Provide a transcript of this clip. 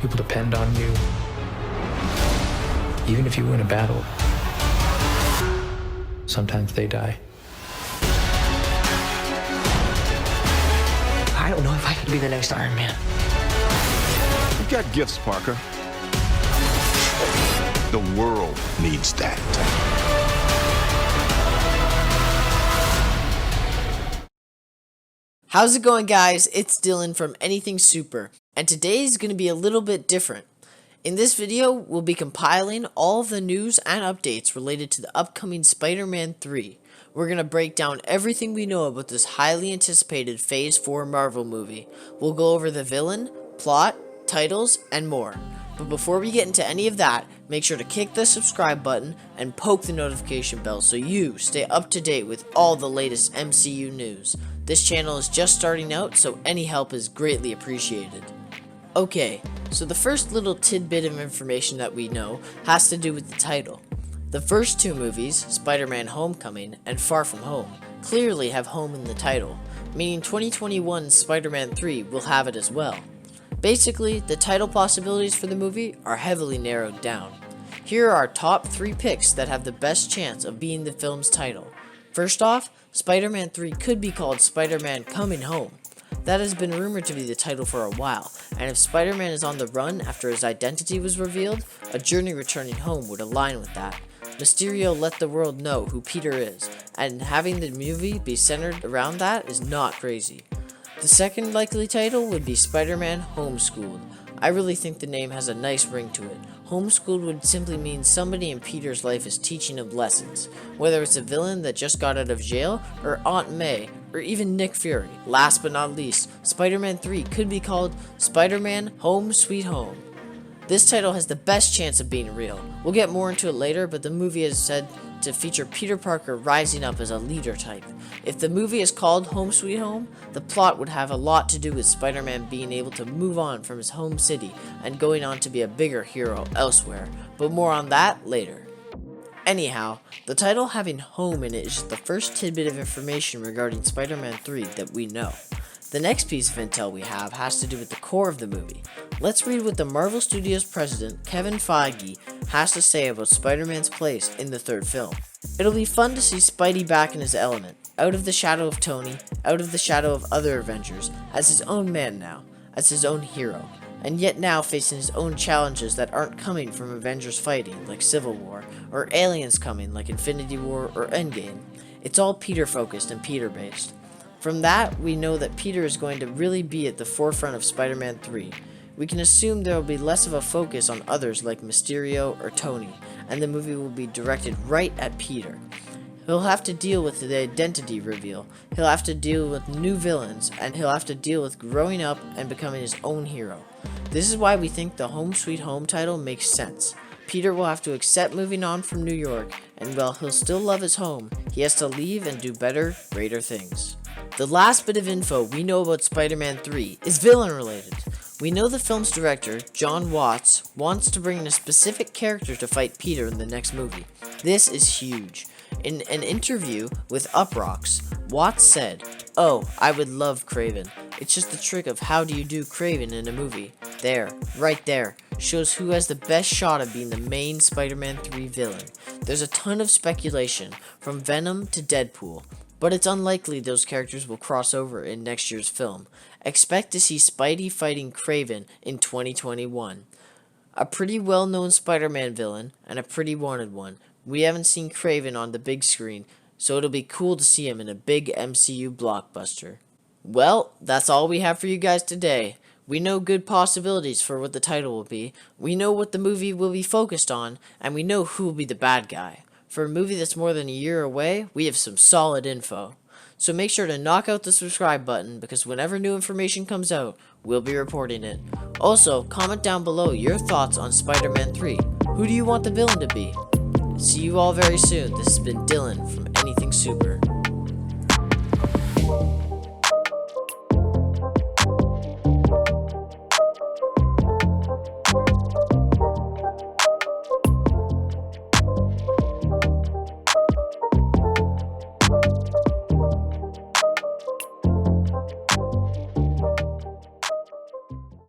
People depend on you. Even if you win a battle, sometimes they die. I don't know if I can be the next Iron Man. You've got gifts, Parker. The world needs that. How's it going, guys? It's Dylan from Anything Super, and today is going to be a little bit different. In this video, we'll be compiling all of the news and updates related to the upcoming Spider-Man 3. We're going to break down everything we know about this highly anticipated Phase 4 Marvel movie. We'll go over the villain, plot, titles, and more. But before we get into any of that, make sure to kick the subscribe button and poke the notification bell so you stay up to date with all the latest MCU news. This channel is just starting out, so any help is greatly appreciated. Okay, so the first little tidbit of information that we know has to do with the title. The first two movies, Spider-Man Homecoming and Far From Home, clearly have home in the title, meaning 2021's Spider-Man 3 will have it as well. Basically, the title possibilities for the movie are heavily narrowed down. Here are our top 3 picks that have the best chance of being the film's title. First off, Spider-Man 3 could be called Spider-Man Coming Home. That has been rumored to be the title for a while, and if Spider-Man is on the run after his identity was revealed, a journey returning home would align with that. Mysterio let the world know who Peter is, and having the movie be centered around that is not crazy. The second likely title would be Spider-Man Homeschooled. I really think the name has a nice ring to it. Homeschooled would simply mean somebody in Peter's life is teaching him lessons, whether it's a villain that just got out of jail, or Aunt May, or even Nick Fury. Last but not least, Spider-Man 3 could be called Spider-Man Home Sweet Home. This title has the best chance of being real. We'll get more into it later, but the movie is said to feature Peter Parker rising up as a leader type. If the movie is called Home Sweet Home, the plot would have a lot to do with Spider-Man being able to move on from his home city and going on to be a bigger hero elsewhere, but more on that later. Anyhow, the title having home in it is just the first tidbit of information regarding Spider-Man 3 that we know. The next piece of intel we have has to do with the core of the movie. Let's read what the Marvel Studios president, Kevin Feige, has to say about Spider-Man's place in the third film. It'll be fun to see Spidey back in his element, out of the shadow of Tony, out of the shadow of other Avengers, as his own man now, as his own hero, and yet now facing his own challenges that aren't coming from Avengers fighting, like Civil War, or aliens coming, like Infinity War or Endgame. It's all Peter focused and Peter based. From that, we know that Peter is going to really be at the forefront of Spider-Man 3. We can assume there will be less of a focus on others like Mysterio or Tony, and the movie will be directed right at Peter. He'll have to deal with the identity reveal, he'll have to deal with new villains, and he'll have to deal with growing up and becoming his own hero. This is why we think the Home Sweet Home title makes sense. Peter will have to accept moving on from New York, and while he'll still love his home, he has to leave and do better, greater things. The last bit of info we know about Spider-Man 3 is villain related. We know the film's director, John Watts, wants to bring in a specific character to fight Peter in the next movie. This is huge. In an interview with Uproxx, Watts said, "Oh, I would love Kraven. It's just the trick of how do you do Kraven in a movie. There, right there, shows who has the best shot of being the main Spider-Man 3 villain. There's a ton of speculation, from Venom to Deadpool, but it's unlikely those characters will cross over in next year's film. Expect to see Spidey fighting Kraven in 2021. A pretty well-known Spider-Man villain, and a pretty wanted one. We haven't seen Kraven on the big screen, so it'll be cool to see him in a big MCU blockbuster." Well, that's all we have for you guys today. We know good possibilities for what the title will be, we know what the movie will be focused on, and we know who will be the bad guy. For a movie that's more than a year away, we have some solid info. So make sure to knock out the subscribe button, because whenever new information comes out, we'll be reporting it. Also, comment down below your thoughts on Spider-Man 3. Who do you want the villain to be? See you all very soon. This has been Dylan from Anything Super.